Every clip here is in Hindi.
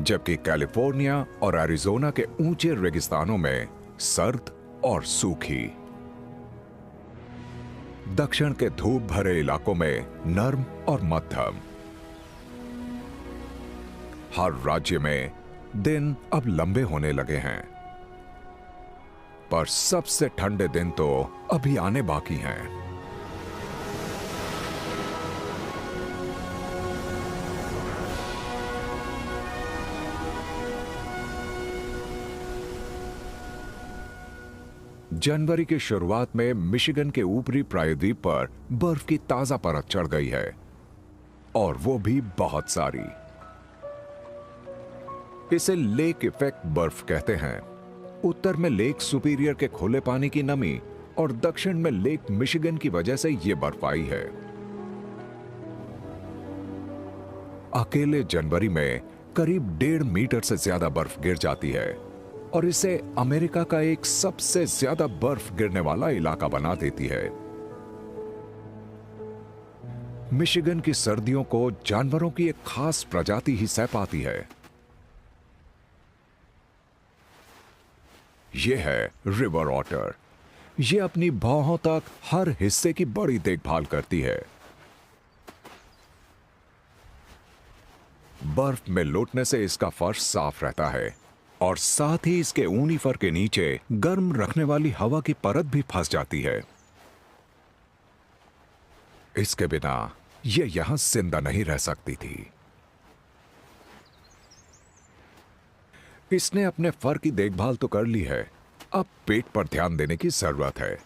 जबकि कैलिफोर्निया और एरिज़ोना के ऊंचे रेगिस्तानों में सर्द और सूखी। दक्षिण के धूप भरे इलाकों में नर्म और मध्यम। हर राज्य में दिन अब लंबे होने लगे हैं, पर सबसे ठंडे दिन तो अभी आने बाकी हैं। जनवरी की शुरुआत में मिशिगन के ऊपरी प्रायद्वीप पर बर्फ की ताजा परत चढ़ गई है, और वो भी बहुत सारी। इसे लेक इफेक्ट बर्फ कहते हैं। उत्तर में लेक सुपीरियर के खुले पानी की नमी और दक्षिण में लेक मिशिगन की वजह से यह बर्फ आई है। अकेले जनवरी में करीब 1.5 मीटर से ज्यादा बर्फ गिर जाती है और इसे अमेरिका का एक सबसे ज्यादा बर्फ गिरने वाला इलाका बना देती है। मिशिगन की सर्दियों को जानवरों की एक खास प्रजाति ही सह पाती है। यह है रिवर ऑटर। यह अपनी भौहों तक हर हिस्से की बड़ी देखभाल करती है। बर्फ में लौटने से इसका फर्श साफ रहता है और साथ ही इसके ऊनी फर के नीचे गर्म रखने वाली हवा की परत भी फंस जाती है। इसके बिना यह यहां जिंदा नहीं रह सकती थी। इसने अपने फर की देखभाल तो कर ली है, अब पेट पर ध्यान देने की जरूरत है।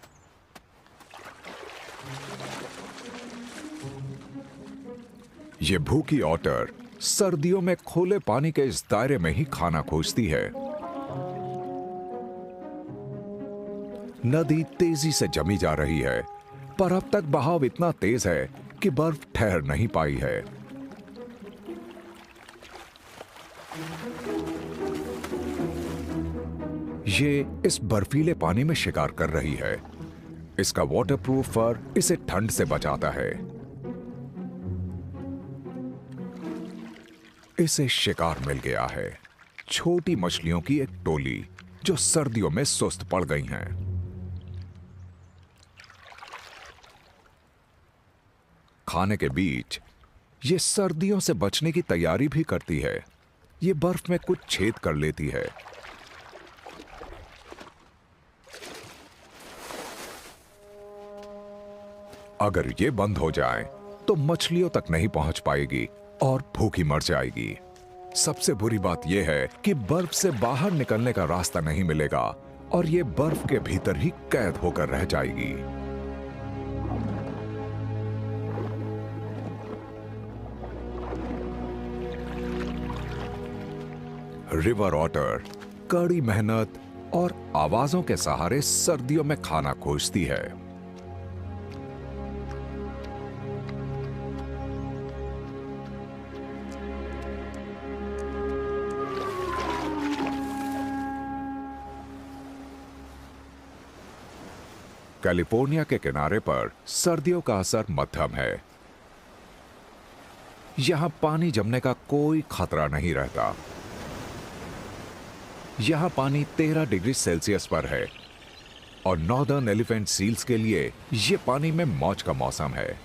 यह भूखी ऑटर सर्दियों में खुले पानी के इस दायरे में ही खाना खोजती है। नदी तेजी से जमी जा रही है, पर अब तक बहाव इतना तेज है कि बर्फ ठहर नहीं पाई है। ये इस बर्फीले पानी में शिकार कर रही है। इसका वाटरप्रूफ फर इसे ठंड से बचाता है। इसे शिकार मिल गया है, छोटी मछलियों की एक टोली जो सर्दियों में सुस्त पड़ गई हैं। खाने के बीच ये सर्दियों से बचने की तैयारी भी करती है। ये बर्फ में कुछ छेद कर लेती है। अगर ये बंद हो जाए तो मछलियों तक नहीं पहुंच पाएगी और भूखी मर जाएगी। सबसे बुरी बात यह है कि बर्फ से बाहर निकलने का रास्ता नहीं मिलेगा और ये बर्फ के भीतर ही कैद होकर रह जाएगी। रिवर ऑटर कड़ी मेहनत और आवाजों के सहारे सर्दियों में खाना खोजती है। कैलिफोर्निया के किनारे पर सर्दियों का असर मध्यम है। यहां पानी जमने का कोई खतरा नहीं रहता। यहां पानी 13 डिग्री सेल्सियस पर है और नॉर्दर्न एलिफेंट सील्स के लिए यह पानी में मौज का मौसम है।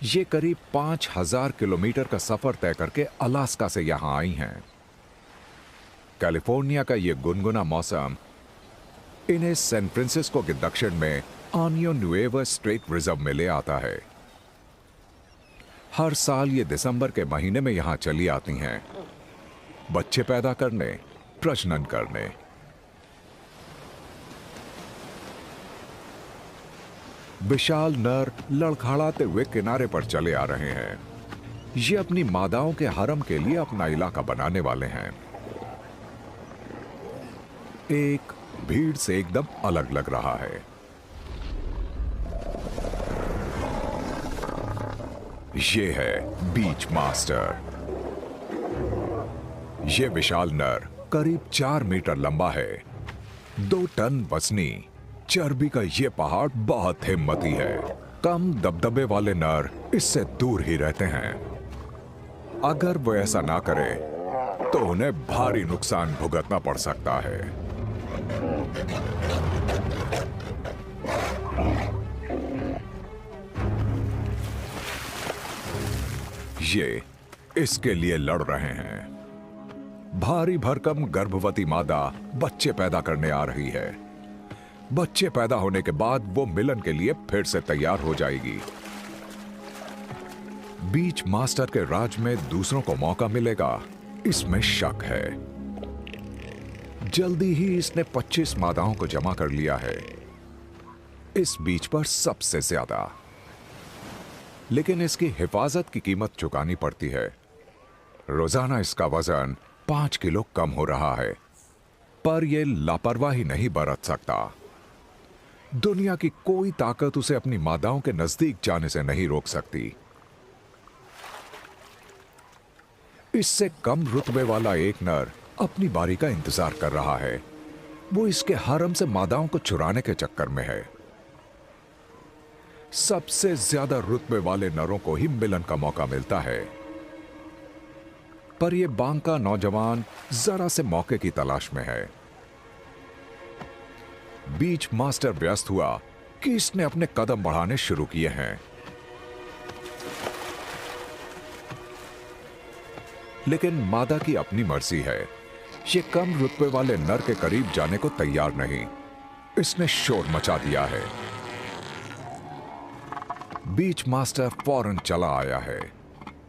ये करीब 5000 किलोमीटर का सफर तय करके अलास्का से यहां आई हैं। कैलिफोर्निया का यह गुनगुना मौसम इन्हें सैन फ्रांसिस्को के दक्षिण में आनियो नुएवा स्ट्रेट रिजर्व में ले आता है। हर साल ये दिसंबर के महीने में यहां चली आती हैं, बच्चे पैदा करने, प्रजनन करने। विशाल नर लड़खड़ाते हुए किनारे पर चले आ रहे हैं। ये अपनी मादाओं के हरम के लिए अपना इलाका बनाने वाले हैं। एक भीड़ से एकदम अलग लग रहा है। ये है बीच मास्टर। ये विशाल नर करीब 4 मीटर लंबा है, 2 टन वजनी। चर्बी का ये पहाड़ बहुत हिम्मती है। कम दबदबे वाले नर इससे दूर ही रहते हैं। अगर वो ऐसा ना करें तो उन्हें भारी नुकसान भुगतना पड़ सकता है। ये इसके लिए लड़ रहे हैं। भारी भरकम गर्भवती मादा बच्चे पैदा करने आ रही है। बच्चे पैदा होने के बाद वो मिलन के लिए फिर से तैयार हो जाएगी। बीच मास्टर के राज में दूसरों को मौका मिलेगा, इसमें शक है। जल्दी ही इसने 25 मादाओं को जमा कर लिया है, इस बीच पर सबसे ज्यादा। लेकिन इसकी हिफाजत की कीमत चुकानी पड़ती है। रोजाना इसका वजन 5 किलो कम हो रहा है, पर यह लापरवाही नहीं बरत सकता। दुनिया की कोई ताकत उसे अपनी मादाओं के नजदीक जाने से नहीं रोक सकती। इससे कम रुतबे वाला एक नर अपनी बारी का इंतजार कर रहा है। वो इसके हरम से मादाओं को चुराने के चक्कर में है। सबसे ज्यादा रुतबे वाले नरों को ही मिलन का मौका मिलता है, पर यह बांका नौजवान जरा से मौके की तलाश में है। बीच मास्टर व्यस्त हुआ कि इसने अपने कदम बढ़ाने शुरू किए हैं। लेकिन मादा की अपनी मर्जी है। ये कम रुतबे वाले नर के करीब जाने को तैयार नहीं। इसने शोर मचा दिया है। बीच मास्टर फौरन चला आया है।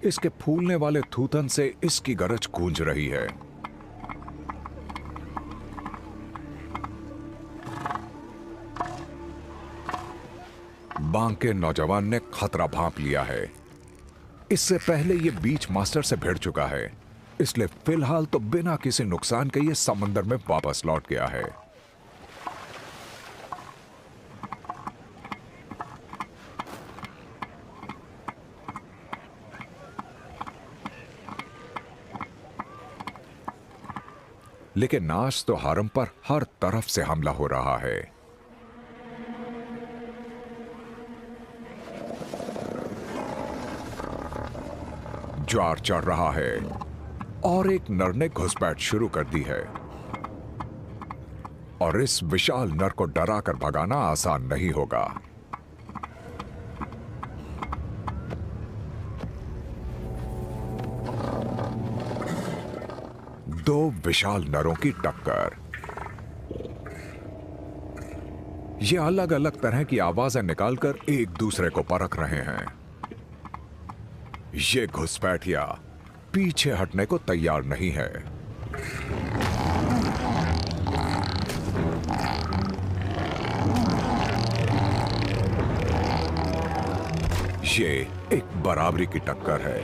इसके फूलने वाले थूथन से इसकी गरज गूंज रही है। बांके नौजवान ने खतरा भांप लिया है। इससे पहले यह बीच मास्टर से भिड़ चुका है, इसलिए फिलहाल तो बिना किसी नुकसान के ये समंदर में वापस लौट गया है। लेकिन आज तो हरम पर हर तरफ से हमला हो रहा है। ज्वार चढ़ रहा है और एक नर ने घुसपैठ शुरू कर दी है। और इस विशाल नर को डराकर भगाना आसान नहीं होगा। दो विशाल नरों की टक्कर। ये अलग अलग तरह की आवाजें निकालकर एक दूसरे को परख रहे हैं। ये घुसपैठिया पीछे हटने को तैयार नहीं है। ये एक बराबरी की टक्कर है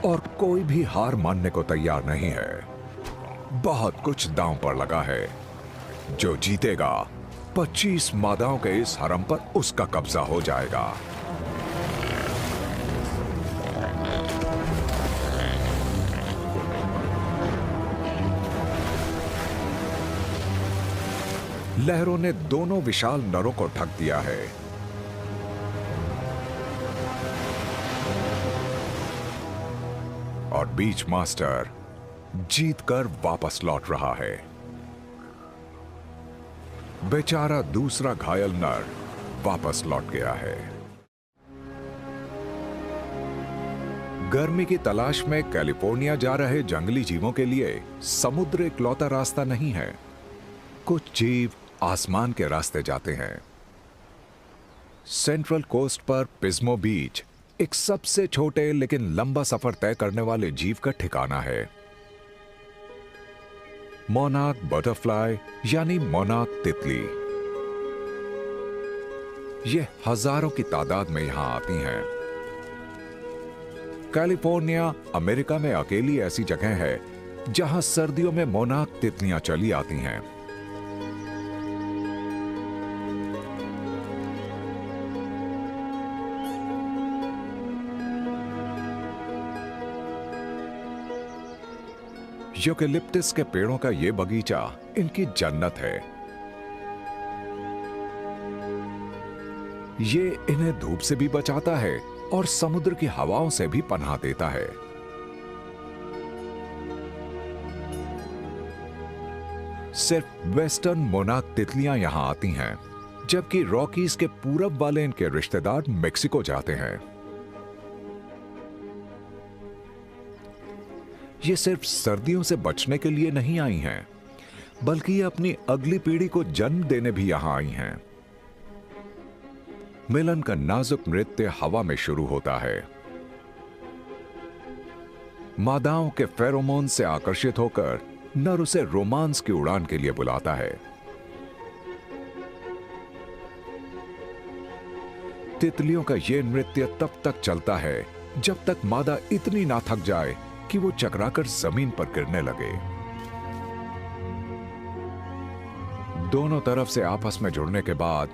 और कोई भी हार मानने को तैयार नहीं है। बहुत कुछ दांव पर लगा है। जो जीतेगा 25 मादाओं के इस हरम पर उसका कब्जा हो जाएगा। लहरों ने दोनों विशाल नरों को ढक दिया है। और बीच मास्टर जीतकर वापस लौट रहा है। बेचारा दूसरा घायल नर वापस लौट गया है। गर्मी की तलाश में कैलिफोर्निया जा रहे जंगली जीवों के लिए समुद्र इकलौता रास्ता नहीं है। कुछ जीव आसमान के रास्ते जाते हैं। सेंट्रल कोस्ट पर पिज़्मो बीच एक सबसे छोटे लेकिन लंबा सफर तय करने वाले जीव का ठिकाना है। मोनार्क बटरफ्लाई यानी मोनार्क तितली। ये हजारों की तादाद में यहां आती हैं। कैलिफोर्निया अमेरिका में अकेली ऐसी जगह है जहां सर्दियों में मोनार्क तितलियां चली आती हैं। यूकेलिप्टस के पेड़ों का यह बगीचा इनकी जन्नत है। ये इन्हें धूप से भी बचाता है और समुद्र की हवाओं से भी पनाह देता है। सिर्फ वेस्टर्न मोनाक तितलियां यहां आती हैं, जबकि रॉकीज के पूरब वाले इनके रिश्तेदार मेक्सिको जाते हैं। ये सिर्फ सर्दियों से बचने के लिए नहीं आई हैं, बल्कि ये अपनी अगली पीढ़ी को जन्म देने भी यहां आई हैं। मिलन का नाजुक नृत्य हवा में शुरू होता है। मादाओं के फेरोमोन से आकर्षित होकर नर उसे रोमांस की उड़ान के लिए बुलाता है। तितलियों का यह नृत्य तब तक चलता है जब तक मादा इतनी ना थक जाए कि वो चकराकर जमीन पर गिरने लगे। दोनों तरफ से आपस में जुड़ने के बाद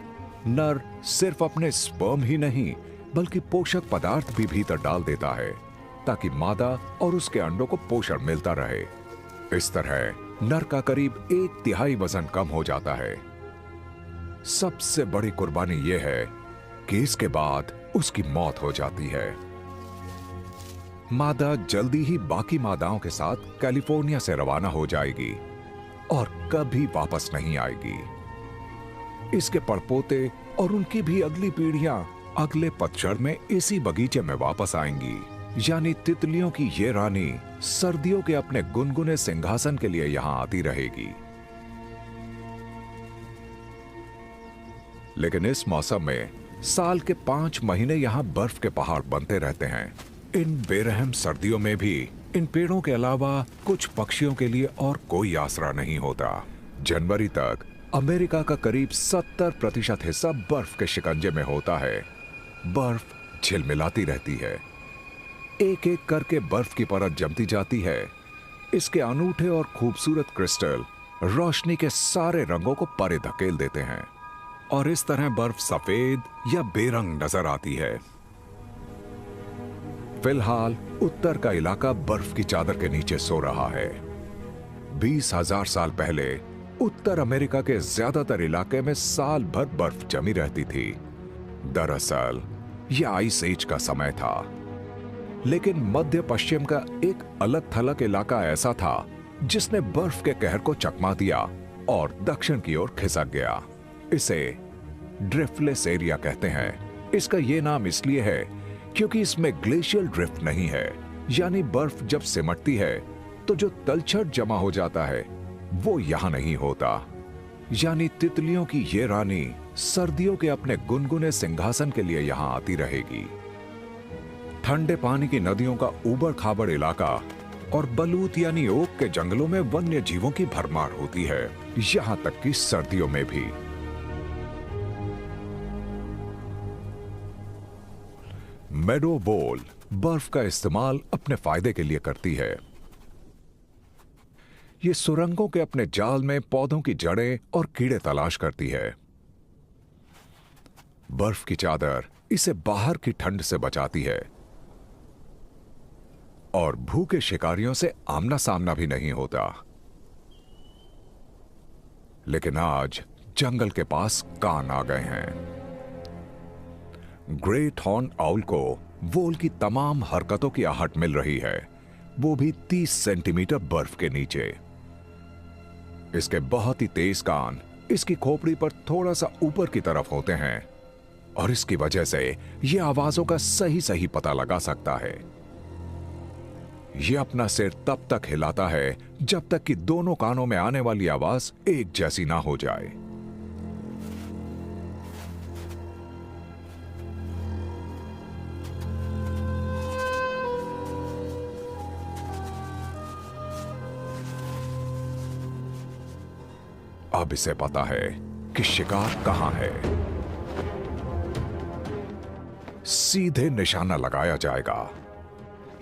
नर सिर्फ अपने स्पर्म ही नहीं बल्कि पोषक पदार्थ भी भीतर डाल देता है ताकि मादा और उसके अंडों को पोषण मिलता रहे। इस तरह नर का करीब 1/3 वजन कम हो जाता है। सबसे बड़ी कुर्बानी यह है कि इसके बाद उसकी मौत हो जाती है। मादा जल्दी ही बाकी मादाओं के साथ कैलिफोर्निया से रवाना हो जाएगी और कभी वापस नहीं आएगी। इसके पड़पोते और उनकी भी अगली पीढ़ियां अगले पतझड़ में इसी बगीचे में वापस आएंगी। यानी तितलियों की ये रानी सर्दियों के अपने गुनगुने सिंहासन के लिए यहां आती रहेगी। लेकिन इस मौसम में साल के 5 महीने यहां बर्फ के पहाड़ बनते रहते हैं। इन बेरहम सर्दियों में भी इन पेड़ों के अलावा कुछ पक्षियों के लिए और कोई आसरा नहीं होता। जनवरी तक अमेरिका का करीब 70% हिस्सा बर्फ के शिकंजे में होता है। बर्फ झिलमिलाती रहती है, एक एक करके बर्फ की परत जमती जाती है। इसके अनूठे और खूबसूरत क्रिस्टल रोशनी के सारे रंगों को परे धकेल देते हैं और इस तरह बर्फ सफेद या बेरंग नजर आती है। फिलहाल उत्तर का इलाका बर्फ की चादर के नीचे सो रहा है। 20,000 साल पहले उत्तर अमेरिका के ज्यादातर इलाके में साल भर बर्फ जमी रहती थी। दरअसल यह आइस एज का समय था। लेकिन मध्य पश्चिम का एक अलग थलग इलाका ऐसा था जिसने बर्फ के कहर को चकमा दिया और दक्षिण की ओर खिसक गया। इसे ड्रिफ्टलेस एरिया कहते हैं। इसका यह नाम इसलिए है क्योंकि इसमें ग्लेशियल ड्रिफ्ट नहीं है, यानी बर्फ जब सिमटती है तो जो तलछट जमा हो जाता है वो यहां नहीं होता। यानी तितलियों की ये रानी सर्दियों के अपने गुनगुने सिंहासन के लिए यहां आती रहेगी। ठंडे पानी की नदियों का ऊबड़ खाबड़ इलाका और बलूत यानी ओक के जंगलों में वन्य जीवों की भरमार होती है, यहां तक कि सर्दियों में भी। मेडो वोल बर्फ का इस्तेमाल अपने फायदे के लिए करती है। ये सुरंगों के अपने जाल में पौधों की जड़ें और कीड़े तलाश करती है। बर्फ की चादर इसे बाहर की ठंड से बचाती है और भूखे शिकारियों से आमना सामना भी नहीं होता। लेकिन आज जंगल के पास कान आ गए हैं। ग्रेट हॉर्न आउल को वोल की तमाम हरकतों की आहट मिल रही है, वो भी 30 सेंटीमीटर बर्फ के नीचे। इसके बहुत ही तेज कान इसकी खोपड़ी पर थोड़ा सा ऊपर की तरफ होते हैं और इसकी वजह से यह आवाजों का सही सही पता लगा सकता है। यह अपना सिर तब तक हिलाता है जब तक कि दोनों कानों में आने वाली आवाज एक जैसी ना हो जाए। अब इसे पता है कि शिकार कहां है। सीधे निशाना लगाया जाएगा।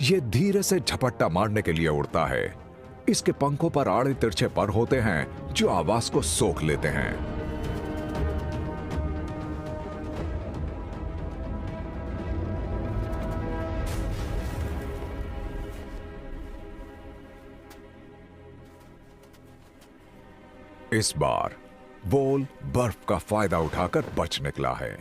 यह धीरे से झपट्टा मारने के लिए उड़ता है। इसके पंखों पर आड़े तिरछे पर होते हैं जो आवाज को सोख लेते हैं। इस बार वोल बर्फ का फायदा उठाकर बच निकला है।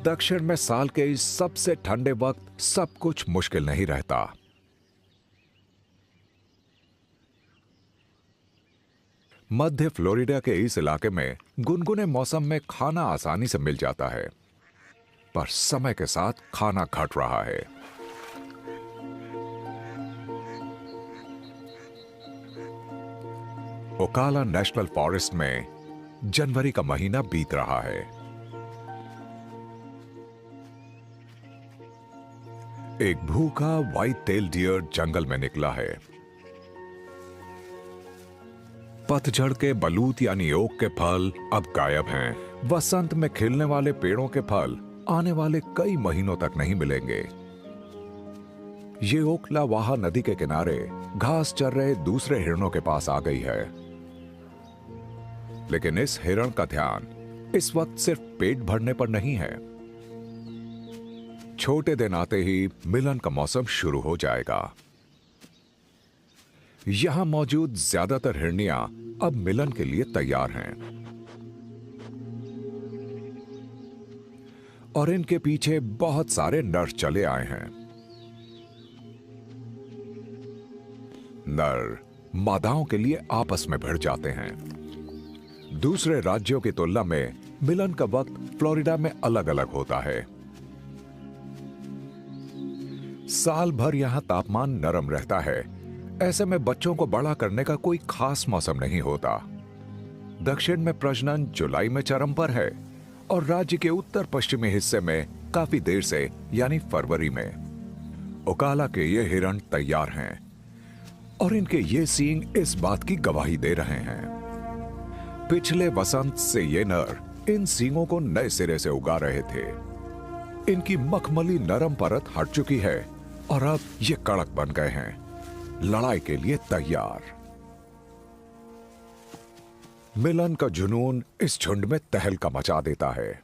दक्षिण में साल के इस सबसे ठंडे वक्त सब कुछ मुश्किल नहीं रहता। मध्य फ्लोरिडा के इस इलाके में गुनगुने मौसम में खाना आसानी से मिल जाता है, पर समय के साथ खाना घट रहा है। ओकाला नेशनल फॉरेस्ट में जनवरी का महीना बीत रहा है। एक भूखा व्हाइट टेल डियर जंगल में निकला है। पतझड़ के बलूत यानी ओक के फल अब गायब हैं। वसंत में खिलने वाले पेड़ों के फल आने वाले कई महीनों तक नहीं मिलेंगे। ये ओक लावाहा नदी के किनारे घास चर रहे दूसरे हिरणों के पास आ गई है, लेकिन इस हिरण का ध्यान इस वक्त सिर्फ पेट भरने पर नहीं है। छोटे दिन आते ही मिलन का मौसम शुरू हो जाएगा। यहां मौजूद ज्यादातर हिरनियां अब मिलन के लिए तैयार हैं और इनके पीछे बहुत सारे नर चले आए हैं। नर मादाओं के लिए आपस में भिड़ जाते हैं। दूसरे राज्यों की तुलना में मिलन का वक्त फ्लोरिडा में अलग अलग होता है। साल भर यहां तापमान नरम रहता है, ऐसे में बच्चों को बड़ा करने का कोई खास मौसम नहीं होता। दक्षिण में प्रजनन जुलाई में चरम पर है और राज्य के उत्तर पश्चिमी हिस्से में काफी देर से यानी फरवरी में। ओकाला के ये हिरण तैयार हैं और इनके ये सींग इस बात की गवाही दे रहे हैं। पिछले वसंत से ये नर इन सींगों को नए सिरे से उगा रहे थे। इनकी मखमली नरम परत हट चुकी है और अब ये कड़क बन गए हैं, लड़ाई के लिए तैयार। मिलन का जुनून इस झुंड में तहलका मचा देता है।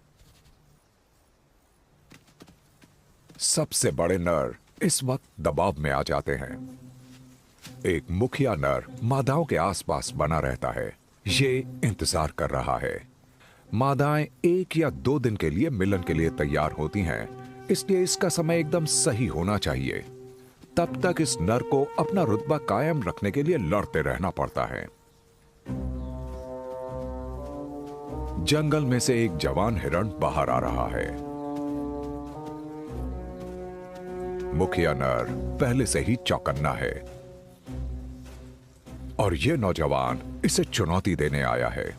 सबसे बड़े नर इस वक्त दबाव में आ जाते हैं। एक मुखिया नर मादाओं के आसपास बना रहता है। ये इंतजार कर रहा है। मादाएं 1 या 2 दिन के लिए मिलन के लिए तैयार होती हैं, इसलिए इसका समय एकदम सही होना चाहिए। तब तक इस नर को अपना रुतबा कायम रखने के लिए लड़ते रहना पड़ता है। जंगल में से एक जवान हिरण बाहर आ रहा है। मुखिया नर पहले से ही चौकन्ना है और यह नौजवान इसे चुनौती देने आया है।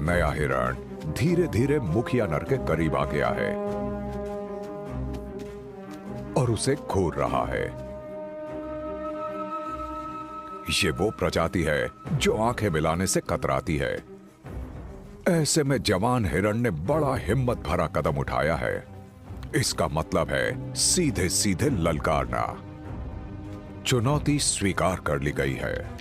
नया हिरण धीरे धीरे मुखिया नर के करीब आ गया है और उसे घूर रहा है। ये वो प्रजाति है जो आंखें मिलाने से कतराती है। ऐसे में जवान हिरण ने बड़ा हिम्मत भरा कदम उठाया है। इसका मतलब है सीधे सीधे ललकारना। चुनौती स्वीकार कर ली गई है।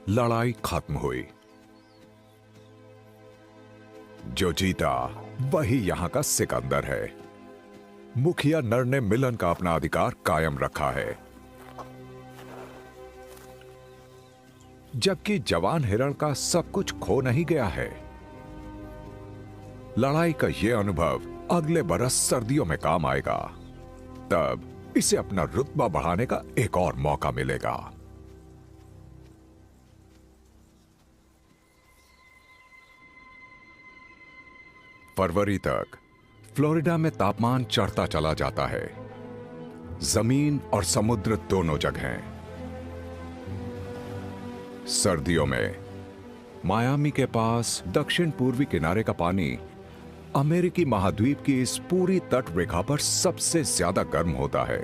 लड़ाई खत्म हुई। जो जीता वही यहां का सिकंदर है। मुखिया नर ने मिलन का अपना अधिकार कायम रखा है, जबकि जवान हिरण का सब कुछ खो नहीं गया है। लड़ाई का यह अनुभव अगले बरस सर्दियों में काम आएगा। तब इसे अपना रुतबा बढ़ाने का एक और मौका मिलेगा। फरवरी तक फ्लोरिडा में तापमान चढ़ता चला जाता है। जमीन और समुद्र दोनों जगह। सर्दियों में मायामी के पास दक्षिण पूर्वी किनारे का पानी अमेरिकी महाद्वीप की इस पूरी तट रेखा पर सबसे ज्यादा गर्म होता है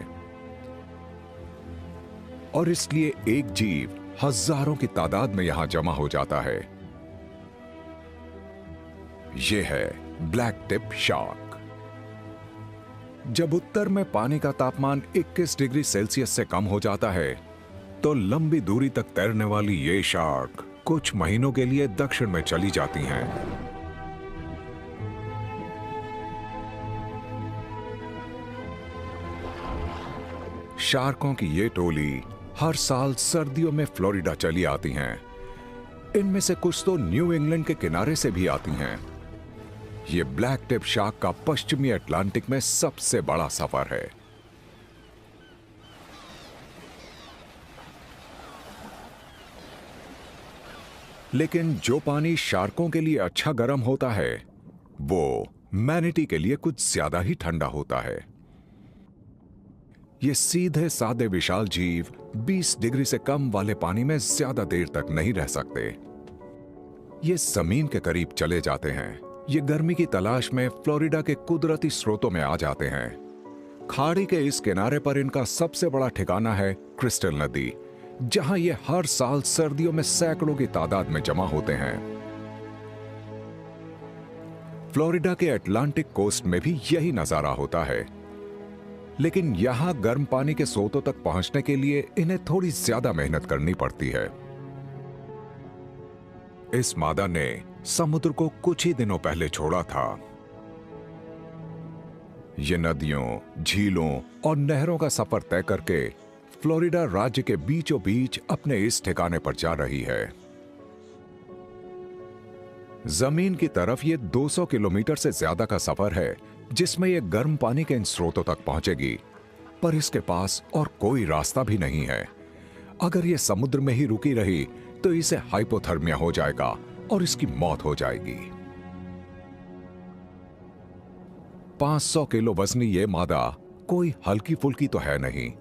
और इसलिए एक जीव हजारों की तादाद में यहां जमा हो जाता है। यह है ब्लैक टिप शार्क। जब उत्तर में पानी का तापमान 21 डिग्री सेल्सियस से कम हो जाता है, तो लंबी दूरी तक तैरने वाली ये शार्क कुछ महीनों के लिए दक्षिण में चली जाती हैं। शार्कों की ये टोली हर साल सर्दियों में फ्लोरिडा चली आती हैं। इनमें से कुछ तो न्यू इंग्लैंड के किनारे से भी आती हैं। ये ब्लैक टिप शार्क का पश्चिमी अटलांटिक में सबसे बड़ा सफर है। लेकिन जो पानी शार्कों के लिए अच्छा गर्म होता है, वो मैनिटी के लिए कुछ ज्यादा ही ठंडा होता है। ये सीधे सादे विशाल जीव 20 डिग्री से कम वाले पानी में ज्यादा देर तक नहीं रह सकते। ये जमीन के करीब चले जाते हैं। ये गर्मी की तलाश में फ्लोरिडा के कुदरती स्रोतों में आ जाते हैं। खाड़ी के इस किनारे पर इनका सबसे बड़ा ठिकाना है क्रिस्टल नदी, जहां ये हर साल सर्दियों में सैकड़ों की तादाद में जमा होते हैं। फ्लोरिडा के अटलांटिक कोस्ट में भी यही नजारा होता है, लेकिन यहां गर्म पानी के स्रोतों तक पहुंचने के लिए इन्हें थोड़ी ज्यादा मेहनत करनी पड़ती है। इस मादा ने समुद्र को कुछ ही दिनों पहले छोड़ा था। ये नदियों, झीलों और नहरों का सफर तय करके फ्लोरिडा राज्य के बीचों बीच अपने इस ठिकाने पर जा रही है। जमीन की तरफ ये 200 किलोमीटर से ज्यादा का सफर है, जिसमें ये गर्म पानी के इन स्रोतों तक पहुंचेगी, पर इसके पास और कोई रास्ता भी नहीं है। अगर ये समुद्र में ही रुकी रही तो इसे हाइपोथर्मिया हो जाएगा और इसकी मौत हो जाएगी। 500 किलो वजनी ये मादा कोई हल्की फुल्की तो है नहीं।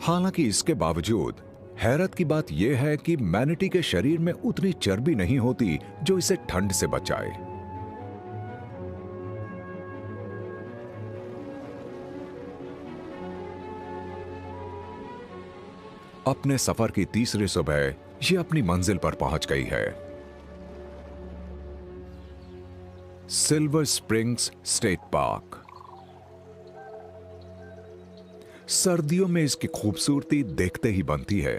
हालांकि इसके बावजूद हैरत की बात यह है कि मैनिटी के शरीर में उतनी चर्बी नहीं होती जो इसे ठंड से बचाए। अपने सफर की तीसरी सुबह ये अपनी मंजिल पर पहुंच गई है। Silver springs state park. सर्दियों में इसकी खूबसूरती देखते ही बनती है।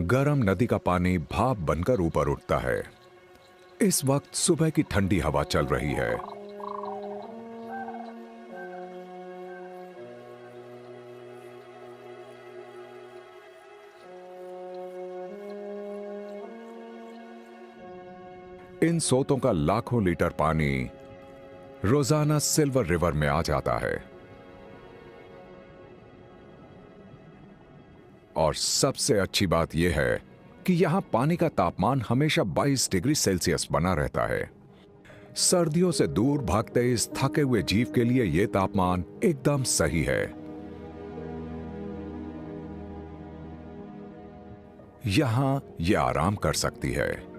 गर्म नदी का पानी भाप बनकर ऊपर उठता है। इस वक्त सुबह की ठंडी हवा चल रही है। इन स्रोतों का लाखों लीटर पानी रोजाना सिल्वर रिवर में आ जाता है। और सबसे अच्छी बात यह है कि यहां पानी का तापमान हमेशा 22 डिग्री सेल्सियस बना रहता है। सर्दियों से दूर भागते इस थके हुए जीव के लिए यह तापमान एकदम सही है। यहां यह आराम कर सकती है,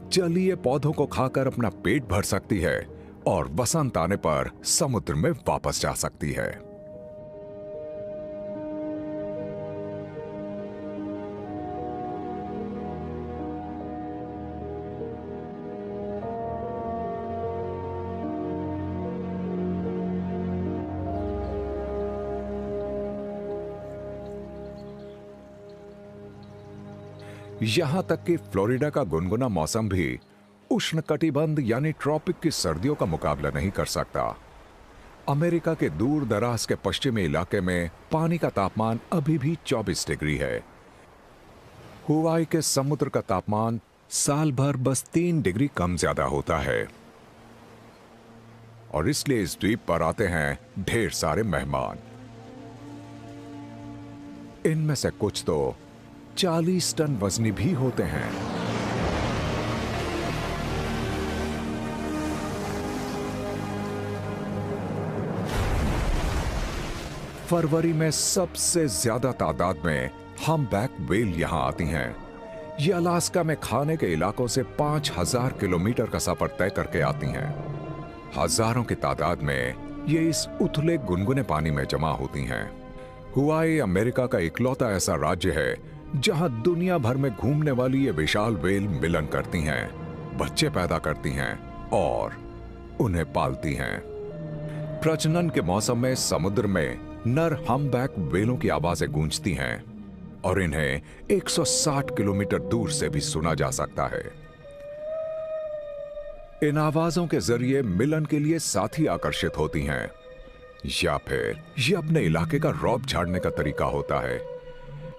जलीय पौधों को खाकर अपना पेट भर सकती है और वसंत आने पर समुद्र में वापस जा सकती है। यहां तक कि फ्लोरिडा का गुनगुना मौसम भी उष्णकटिबंध यानी ट्रॉपिक की सर्दियों का मुकाबला नहीं कर सकता। अमेरिका के दूर दराज के पश्चिमी इलाके में पानी का तापमान अभी भी 24 डिग्री है। हुवाई के समुद्र का तापमान साल भर बस 3 डिग्री कम ज्यादा होता है। और इसलिए इस द्वीप पर आते हैं ढेर सारे मेहमान। इनमें से कुछ तो 40 टन वजनी भी होते हैं। फरवरी में सबसे ज्यादा तादाद में हम्पबैक व्हेल यहां आती हैं। ये अलास्का में खाने के इलाकों से 5000 किलोमीटर का सफर तय करके आती हैं। हजारों की तादाद में ये इस उथले गुनगुने पानी में जमा होती हैं। हुवाई अमेरिका का इकलौता ऐसा राज्य है जहां दुनिया भर में घूमने वाली ये विशाल व्हेल मिलन करती हैं, बच्चे पैदा करती हैं और उन्हें पालती हैं। प्रजनन के मौसम में समुद्र में नर हम्पबैक व्हेलों की आवाजें गूंजती हैं और इन्हें 160 किलोमीटर दूर से भी सुना जा सकता है। इन आवाजों के जरिए मिलन के लिए साथी आकर्षित होती हैं, या फिर ये अपने इलाके का रौब झाड़ने का तरीका होता है।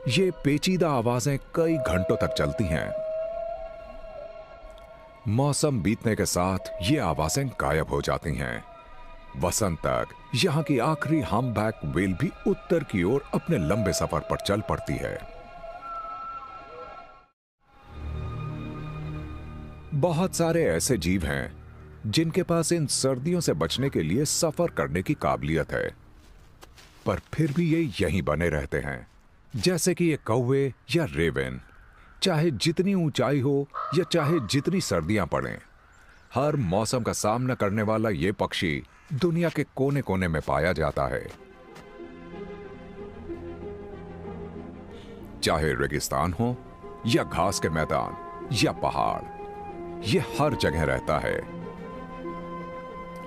ये पेचीदा आवाजें कई घंटों तक चलती हैं। मौसम बीतने के साथ ये आवाजें गायब हो जाती हैं। वसंत तक यहां की आखिरी हम्बैक व्हेल भी उत्तर की ओर अपने लंबे सफर पर चल पड़ती है। बहुत सारे ऐसे जीव हैं जिनके पास इन सर्दियों से बचने के लिए सफर करने की काबिलियत है, पर फिर भी ये यहीं बने रहते हैं, जैसे कि ये कौवे या रेवन। चाहे जितनी ऊंचाई हो या चाहे जितनी सर्दियां पड़ें, हर मौसम का सामना करने वाला ये पक्षी दुनिया के कोने कोने में पाया जाता है। चाहे रेगिस्तान हो या घास के मैदान या पहाड़, ये हर जगह रहता है।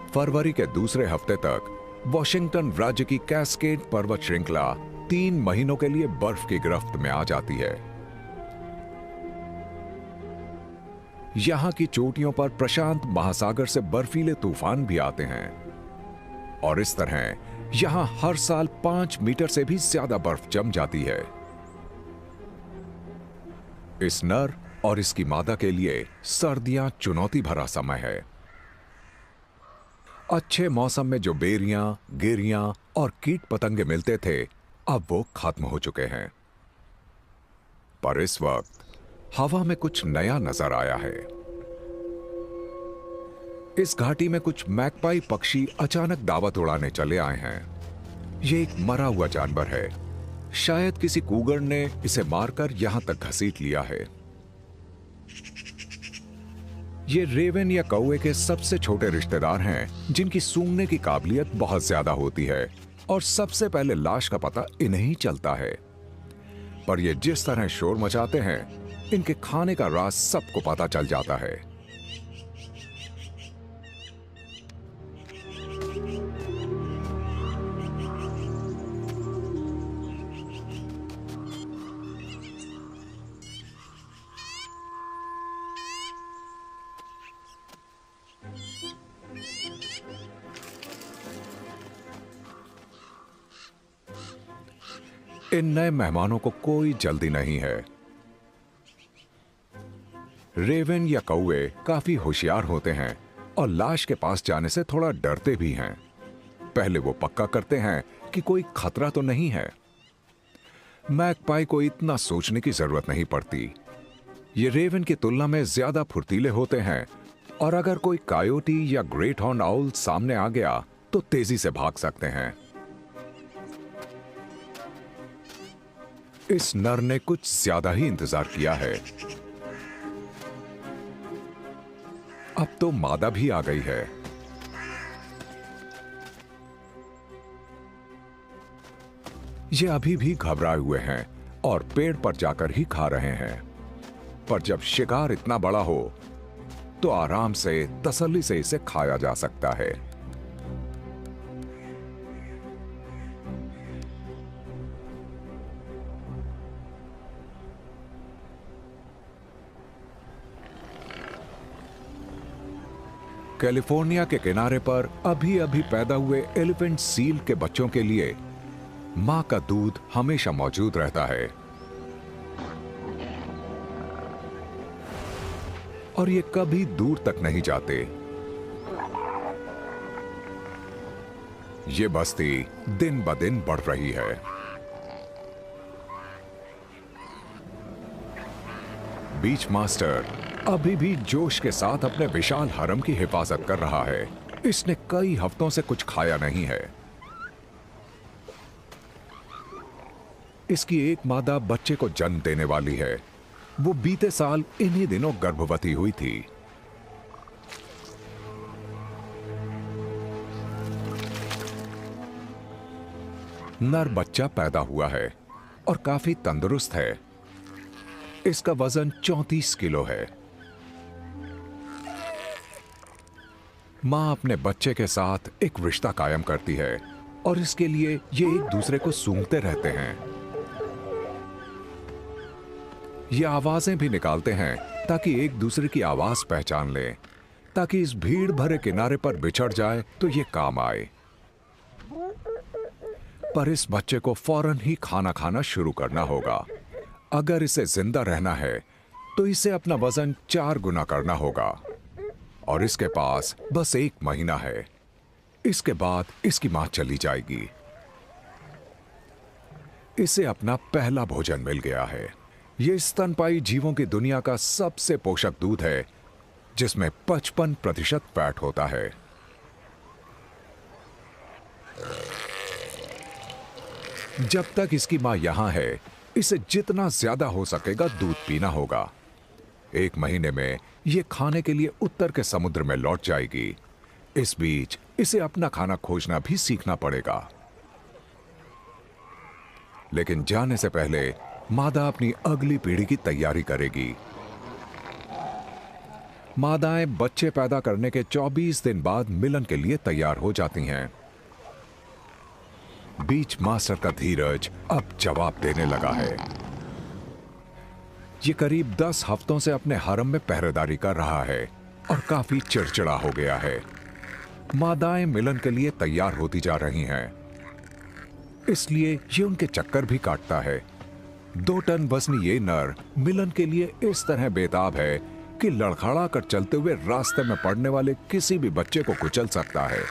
फरवरी के दूसरे हफ्ते तक वॉशिंगटन राज्य की कैस्केड पर्वत श्रृंखला 3 महीनों के लिए बर्फ की गिरफ्त में आ जाती है। यहां की चोटियों पर प्रशांत महासागर से बर्फीले तूफान भी आते हैं, और इस तरह यहां हर साल 5 मीटर से भी ज्यादा बर्फ जम जाती है। इस नर और इसकी मादा के लिए सर्दियां चुनौती भरा समय है। अच्छे मौसम में जो बेरियां, गिरियां और कीट पतंगे मिलते थे, अब वो खत्म हो चुके हैं। पर इस वक्त हवा में कुछ नया नजर आया है। इस घाटी में कुछ मैकपाई पक्षी अचानक दावत उड़ाने चले आए हैं। ये एक मरा हुआ जानवर है। शायद किसी कूगर ने इसे मारकर यहां तक घसीट लिया है। ये रेवन या कौवे के सबसे छोटे रिश्तेदार हैं, जिनकी सूंघने की काबिलियत बहुत ज्यादा होती है, और सबसे पहले लाश का पता इन्हें ही चलता है। पर ये जिस तरह शोर मचाते हैं, इनके खाने का राज सबको पता चल जाता है। इन नए मेहमानों को कोई जल्दी नहीं है। रेवन या कौवे काफी होशियार होते हैं और लाश के पास जाने से थोड़ा डरते भी हैं। पहले वो पक्का करते हैं कि कोई खतरा तो नहीं है। मैकपाई को इतना सोचने की जरूरत नहीं पड़ती। ये रेवन की तुलना में ज्यादा फुर्तीले होते हैं, और अगर कोई कायोटी या ग्रेट हॉर्न आउल सामने आ गया तो तेजी से भाग सकते हैं। इस नर ने कुछ ज्यादा ही इंतजार किया है। अब तो मादा भी आ गई है। ये अभी भी घबराए हुए हैं और पेड़ पर जाकर ही खा रहे हैं। पर जब शिकार इतना बड़ा हो तो आराम से, तसल्ली से इसे खाया जा सकता है। कैलिफोर्निया के किनारे पर अभी अभी पैदा हुए एलिफेंट सील के बच्चों के लिए मां का दूध हमेशा मौजूद रहता है, और ये कभी दूर तक नहीं जाते। ये बस्ती दिन ब दिन बढ़ रही है। बीच मास्टर अभी भी जोश के साथ अपने विशाल हरम की हिफाजत कर रहा है। इसने कई हफ्तों से कुछ खाया नहीं है। इसकी एक मादा बच्चे को जन्म देने वाली है। वो बीते साल इन्हीं दिनों गर्भवती हुई थी। नर बच्चा पैदा हुआ है और काफी तंदुरुस्त है। इसका वजन 34 किलो है। मां अपने बच्चे के साथ एक रिश्ता कायम करती है और इसके लिए ये एक दूसरे को सूंघते रहते हैं। ये आवाजें भी निकालते हैं ताकि एक दूसरे की आवाज पहचान लें। ताकि इस भीड़ भरे किनारे पर बिछड़ जाए तो ये काम आए। पर इस बच्चे को फौरन ही खाना खाना शुरू करना होगा। अगर इसे जिंदा रहना है तो इसे अपना वजन 4 गुना करना होगा और इसके पास बस 1 महीना है। इसके बाद इसकी मां चली जाएगी। इसे अपना पहला भोजन मिल गया है। यह स्तनपायी जीवों की दुनिया का सबसे पोषक दूध है, जिसमें 55% फैट होता है। जब तक इसकी मां यहां है, इसे जितना ज्यादा हो सकेगा दूध पीना होगा। 1 महीने में यह खाने के लिए उत्तर के समुद्र में लौट जाएगी। इस बीच इसे अपना खाना खोजना भी सीखना पड़ेगा। लेकिन जाने से पहले मादा अपनी अगली पीढ़ी की तैयारी करेगी। मादाएं बच्चे पैदा करने के 24 दिन बाद मिलन के लिए तैयार हो जाती हैं। बीच मास्टर का धीरज अब जवाब देने लगा है। ये करीब 10 हफ्तों से अपने हरम में पहरेदारी कर रहा है और काफी चिड़चिड़ा हो गया है। मादाएं मिलन के लिए तैयार होती जा रही हैं, इसलिए ये उनके चक्कर भी काटता है। 2 टन वजनी ये नर मिलन के लिए इस तरह बेताब है कि लड़खड़ा कर चलते हुए रास्ते में पड़ने वाले किसी भी बच्चे को कुचल सकता है।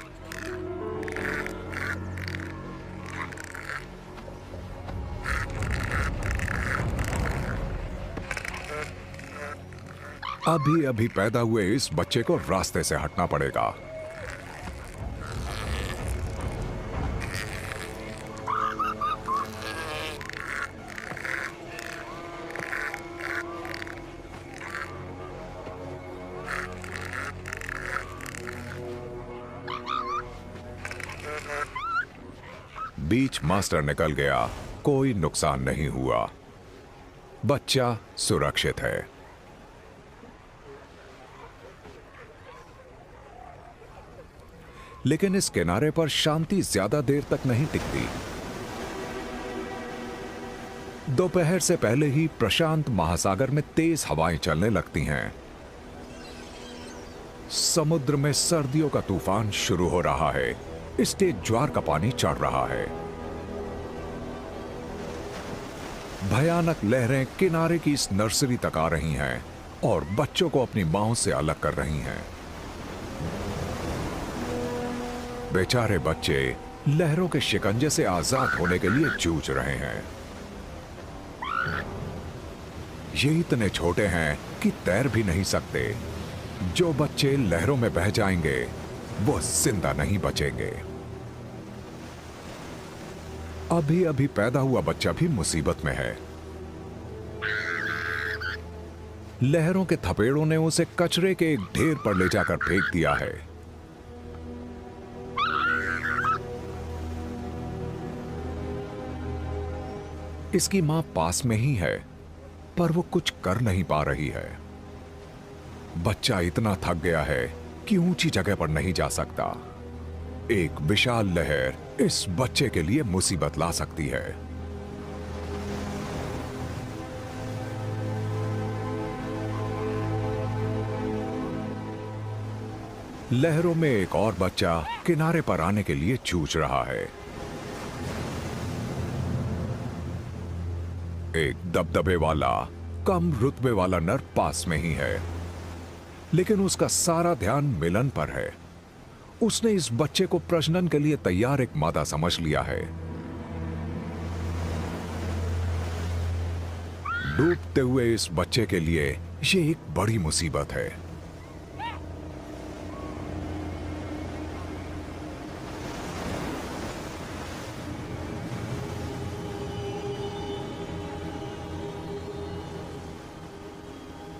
अभी अभी पैदा हुए इस बच्चे को रास्ते से हटना पड़ेगा। बीच मास्टर निकल गया, कोई नुकसान नहीं हुआ। बच्चा सुरक्षित है। लेकिन इस किनारे पर शांति ज्यादा देर तक नहीं टिकती। दोपहर से पहले ही प्रशांत महासागर में तेज हवाएं चलने लगती हैं। समुद्र में सर्दियों का तूफान शुरू हो रहा है, इसलिए ज्वार का पानी चढ़ रहा है। भयानक लहरें किनारे की इस नर्सरी तक आ रही हैं और बच्चों को अपनी मांओं से अलग कर रही हैं। बेचारे बच्चे लहरों के शिकंजे से आजाद होने के लिए जूझ रहे हैं। ये इतने छोटे हैं कि तैर भी नहीं सकते। जो बच्चे लहरों में बह जाएंगे वो जिंदा नहीं बचेंगे। अभी अभी पैदा हुआ बच्चा भी मुसीबत में है। लहरों के थपेड़ों ने उसे कचरे के एक ढेर पर ले जाकर फेंक दिया है। इसकी मां पास में ही है, पर वो कुछ कर नहीं पा रही है। बच्चा इतना थक गया है कि ऊंची जगह पर नहीं जा सकता। एक विशाल लहर इस बच्चे के लिए मुसीबत ला सकती है। लहरों में एक और बच्चा किनारे पर आने के लिए जूझ रहा है। एक दबदबे वाला, कम रुतबे वाला नर पास में ही है, लेकिन उसका सारा ध्यान मिलन पर है। उसने इस बच्चे को प्रजनन के लिए तैयार एक मादा समझ लिया है। डूबते हुए इस बच्चे के लिए यह एक बड़ी मुसीबत है।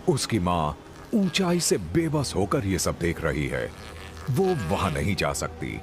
उसकी मां ऊंचाई से बेबस होकर यह सब देख रही है। वो वहां नहीं जा सकती।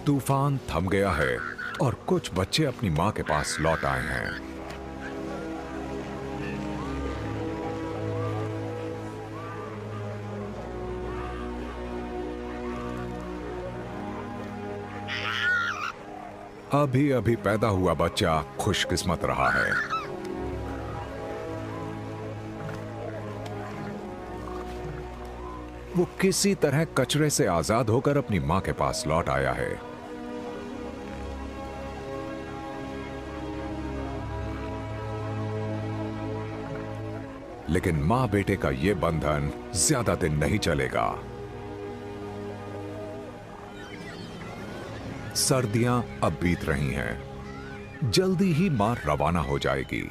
तूफान थम गया है और कुछ बच्चे अपनी मां के पास लौट आए हैं। अभी अभी पैदा हुआ बच्चा खुशकिस्मत रहा है। वो किसी तरह कचरे से आजाद होकर अपनी मां के पास लौट आया है। लेकिन मां बेटे का यह बंधन ज्यादा दिन नहीं चलेगा। सर्दियां अब बीत रही हैं। जल्दी ही मां रवाना हो जाएगी।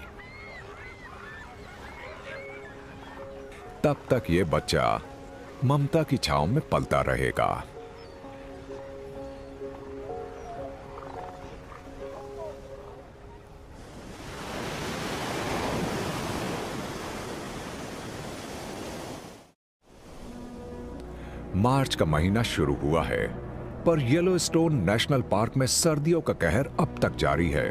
तब तक यह बच्चा ममता की छांव में पलता रहेगा। मार्च का महीना शुरू हुआ है, पर येलोस्टोन नेशनल पार्क में सर्दियों का कहर अब तक जारी है।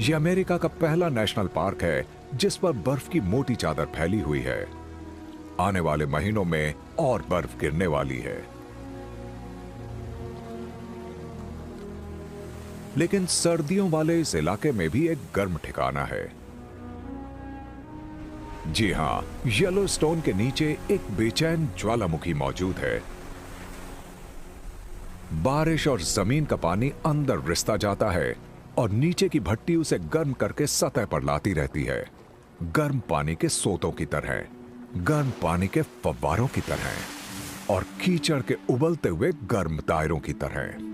यह अमेरिका का पहला नेशनल पार्क है जिस पर बर्फ की मोटी चादर फैली हुई है। आने वाले महीनों में और बर्फ गिरने वाली है। लेकिन सर्दियों वाले इस इलाके में भी एक गर्म ठिकाना है। जी हां, येलोस्टोन के नीचे एक बेचैन ज्वालामुखी मौजूद है। बारिश और जमीन का पानी अंदर रिसता जाता है और नीचे की भट्टी उसे गर्म करके सतह पर लाती रहती है। गर्म पानी के सोतों की तरह, गर्म पानी के फव्वारों की तरह और कीचड़ के उबलते हुए गर्म दायरों की तरह।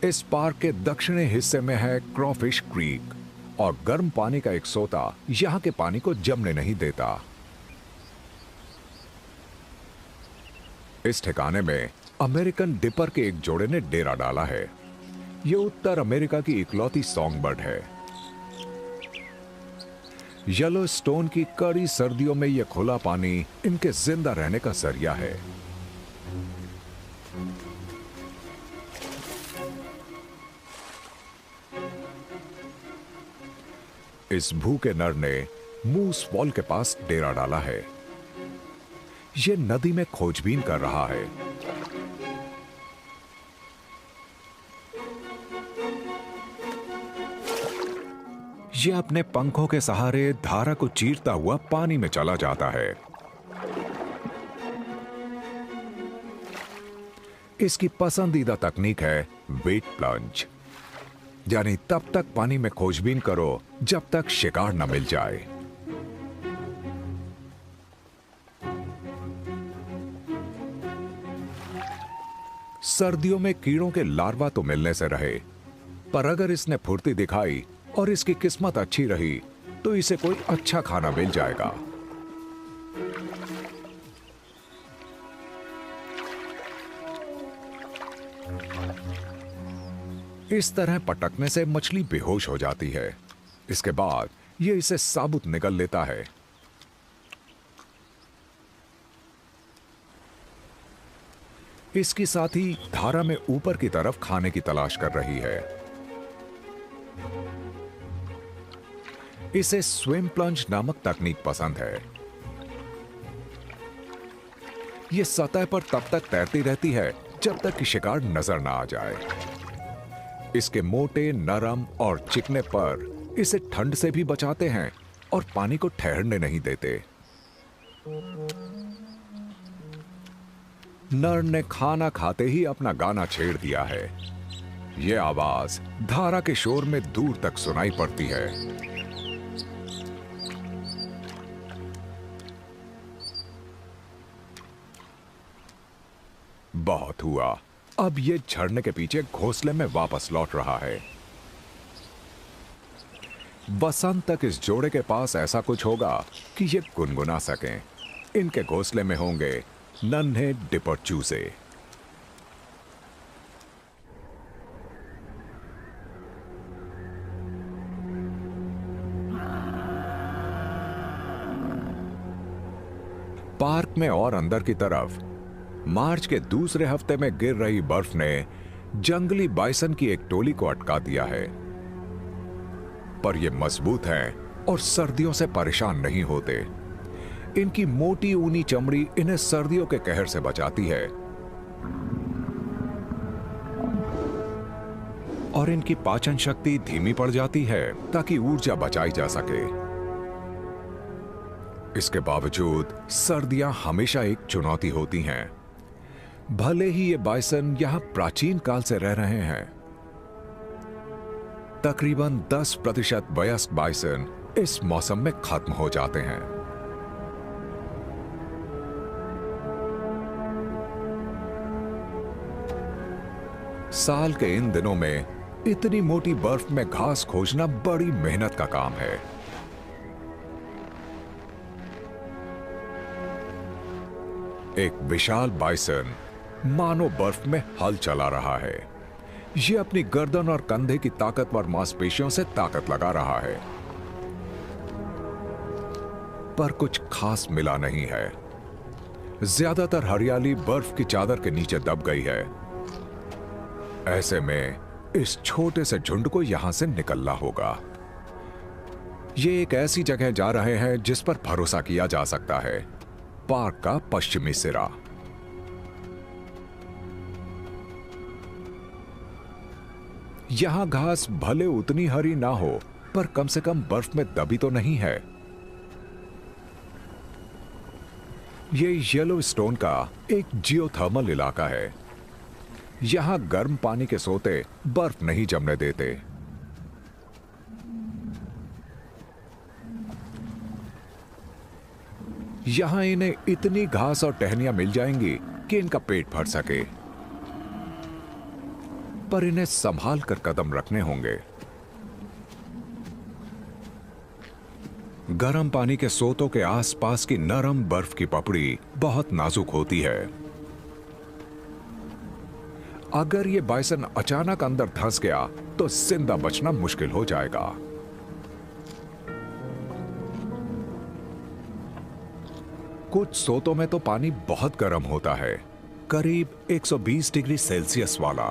इस पार्क के दक्षिणी हिस्से में है क्रॉफिश क्रीक और गर्म पानी का एक सोता यहां के पानी को जमने नहीं देता। इस ठिकाने में अमेरिकन डिपर के एक जोड़े ने डेरा डाला है। यह उत्तर अमेरिका की इकलौती सॉन्ग बर्ड है। येलोस्टोन की कड़ी सर्दियों में यह खुला पानी इनके जिंदा रहने का जरिया है। इस भूखे नर ने मूस फॉल के पास डेरा डाला है। यह नदी में खोजबीन कर रहा है। यह अपने पंखों के सहारे धारा को चीरता हुआ पानी में चला जाता है। इसकी पसंदीदा तकनीक है वेट प्लंज, यानी तब तक पानी में खोजबीन करो जब तक शिकार न मिल जाए। सर्दियों में कीड़ों के लार्वा तो मिलने से रहे, पर अगर इसने फुर्ती दिखाई और इसकी किस्मत अच्छी रही तो इसे कोई अच्छा खाना मिल जाएगा। इस तरह पटकने से मछली बेहोश हो जाती है। इसके बाद यह इसे साबुत निगल लेता है। इसकी साथी धारा में ऊपर की तरफ खाने की तलाश कर रही है। इसे स्विम प्लंज नामक तकनीक पसंद है। यह सतह पर तब तक तैरती रहती है जब तक कि शिकार नजर ना आ जाए। इसके मोटे, नरम और चिकने पर इसे ठंड से भी बचाते हैं और पानी को ठहरने नहीं देते। नर ने खाना खाते ही अपना गाना छेड़ दिया है। यह आवाज धारा के शोर में दूर तक सुनाई पड़ती है। बहुत हुआ, अब यह झरने के पीछे घोंसले में वापस लौट रहा है। बसंत तक इस जोड़े के पास ऐसा कुछ होगा कि ये गुनगुना सकें। इनके घोंसले में होंगे नन्हे डिपर चूजे। पार्क में और अंदर की तरफ मार्च के दूसरे हफ्ते में गिर रही बर्फ ने जंगली बाइसन की एक टोली को अटका दिया है। पर ये मजबूत हैं और सर्दियों से परेशान नहीं होते। इनकी मोटी ऊनी चमड़ी इन्हें सर्दियों के कहर से बचाती है और इनकी पाचन शक्ति धीमी पड़ जाती है ताकि ऊर्जा बचाई जा सके। इसके बावजूद सर्दियां हमेशा एक चुनौती होती हैं। भले ही ये बाइसन यहां प्राचीन काल से रह रहे हैं, तकरीबन 10% वयस्क बाइसन इस मौसम में खत्म हो जाते हैं। साल के इन दिनों में इतनी मोटी बर्फ में घास खोजना बड़ी मेहनत का काम है। एक विशाल बाइसन मानो बर्फ में हल चला रहा है। यह अपनी गर्दन और कंधे की ताकतवर मांसपेशियों से ताकत लगा रहा है, पर कुछ खास मिला नहीं है। ज्यादातर हरियाली बर्फ की चादर के नीचे दब गई है। ऐसे में इस छोटे से झुंड को यहां से निकलना होगा। ये एक ऐसी जगह जा रहे हैं जिस पर भरोसा किया जा सकता है, पार्क का पश्चिमी सिरा। यहां घास भले उतनी हरी ना हो, पर कम से कम बर्फ में दबी तो नहीं है। यह येलोस्टोन का एक जियोथर्मल इलाका है। यहां गर्म पानी के सोते बर्फ नहीं जमने देते। यहां इन्हें इतनी घास और टहनियां मिल जाएंगी कि इनका पेट भर सके, पर इन्हें संभाल कर कदम रखने होंगे। गर्म पानी के सोतों के आसपास की नरम बर्फ की पपड़ी बहुत नाजुक होती है। अगर ये बाइसन अचानक अंदर धंस गया तो जिंदा बचना मुश्किल हो जाएगा। कुछ सोतों में तो पानी बहुत गर्म होता है, करीब 120 डिग्री सेल्सियस वाला,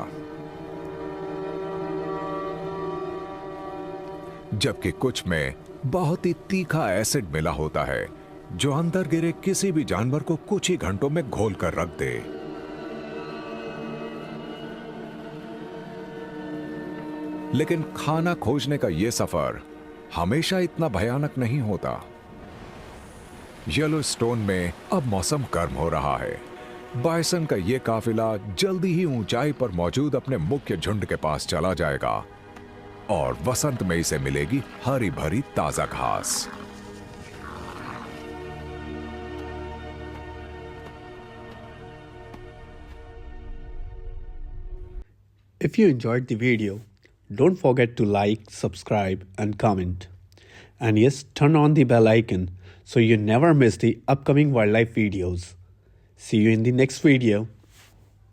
जबकि कुछ में बहुत ही तीखा एसिड मिला होता है जो अंदर गिरे किसी भी जानवर को कुछ ही घंटों में घोल कर रख दे। लेकिन खाना खोजने का यह सफर हमेशा इतना भयानक नहीं होता। येलोस्टोन में अब मौसम गर्म हो रहा है। बाइसन का यह काफिला जल्दी ही ऊंचाई पर मौजूद अपने मुख्य झुंड के पास चला जाएगा और वसंत में इसे मिलेगी हरी भरी ताजा घास। If you enjoyed the video, don't forget to like, subscribe, and comment. And yes, turn on the bell icon so you never miss the upcoming wildlife videos. See you in the next video.